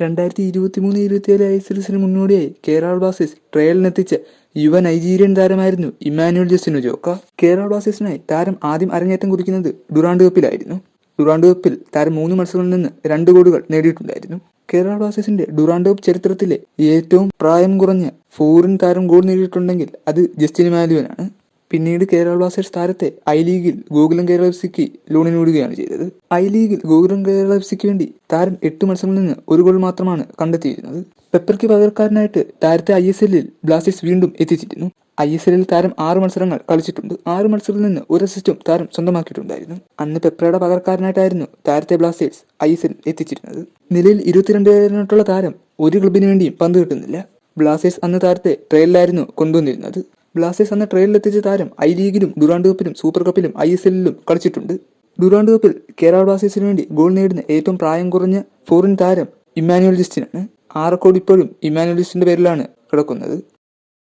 2023-24 ഐസിഎല്ലിന് മുന്നോടിയായി കേരള ബ്ലാസ്റ്റേഴ്സ് ട്രയലിനെത്തിച്ച യുവ നൈജീരിയൻ താരമായിരുന്നു ഇമ്മാനുവൽ ജസ്റ്റിൻ ഉജോക്ക. കേരള ബ്ലാസ്റ്റേഴ്സിനായി താരം ആദ്യം അരങ്ങേറ്റം കുറിക്കുന്നത് ഡുറാൻഡ് കപ്പിലായിരുന്നു. ഡുറാൻഡ് കപ്പിൽ താരം 3 മത്സരങ്ങളിൽ നിന്ന് 2 ഗോളുകൾ നേടിയിട്ടുണ്ടായിരുന്നു. കേരള ബ്ലാസ്റ്റേഴ്സിന്റെ ഡുറാൻഡ് കപ്പ് ചരിത്രത്തിലെ ഏറ്റവും പ്രായം കുറഞ്ഞ ഫോറിൻ താരം ഗോൾ നേടിയിട്ടുണ്ടെങ്കിൽ അത് ജസ്റ്റിൻ ഇമ്മാനുവലാണ്. പിന്നീട് കേരള ബ്ലാസ്റ്റേഴ്സ് താരത്തെ ഐ ലീഗിൽ ഗോകുലം കേരള എഫ്.സിക്ക് ലോണിന് വിടുകയാണ് ചെയ്തത്. ഐ ലീഗിൽ ഗോകുലം കേരള എഫ്.സിക്ക് വേണ്ടി താരം 8 മത്സരങ്ങളിൽ നിന്ന് 1 ഗോൾ മാത്രമാണ് കണ്ടെത്തിയിരുന്നത്. പെപ്പർക്ക് പകരക്കാരനായിട്ട് താരത്തെ ISLൽ ബ്ലാസ്റ്റേഴ്സ് വീണ്ടും എത്തിച്ചിരുന്നു. ISLൽ താരം 6 മത്സരങ്ങൾ കളിച്ചിട്ടുണ്ട്. 6 മത്സരത്തിൽ നിന്ന് 1 അസിസ്റ്റും താരം സ്വന്തമാക്കിയിട്ടുണ്ടായിരുന്നു. അന്ന് പെപ്പറയുടെ പകരക്കാരനായിട്ടായിരുന്നു താരത്തെ ബ്ലാസ്റ്റേഴ്സ് ISL എത്തിച്ചിരുന്നത്. നിലയിൽ 22 വയസ്സുള്ള താരം ഒരു ക്ലബിന് വേണ്ടിയും പന്ത് കിട്ടുന്നില്ല. ബ്ലാസ്റ്റേഴ്സ് അന്ന് താരത്തെ ട്രയലിലായിരുന്നു കൊണ്ടുവന്നിരുന്നത്. ബ്ലാസ്റ്റേഴ്സ് അന്ന് ട്രയലിലെത്തിച്ച താരം ഐ ലീഗിലും ഡുറാൻഡ് കപ്പിലും സൂപ്പർ കപ്പിലും ISLലും കളിച്ചിട്ടുണ്ട്. ഡുറാൻഡ് കപ്പിൽ കേരള ബ്ലാസ്റ്റേഴ്സിന് വേണ്ടി ഗോൾ നേടുന്ന ഏറ്റവും പ്രായം കുറഞ്ഞ ഫോറിൻ താരം ഇമ്മാനുവൽ ജസ്റ്റിനാണ്. ആ റെക്കോർഡ് ഇപ്പോഴും ഇമ്മാനുവൽ ജസ്റ്റിന്റെ പേരിലാണ് കിടക്കുന്നത്.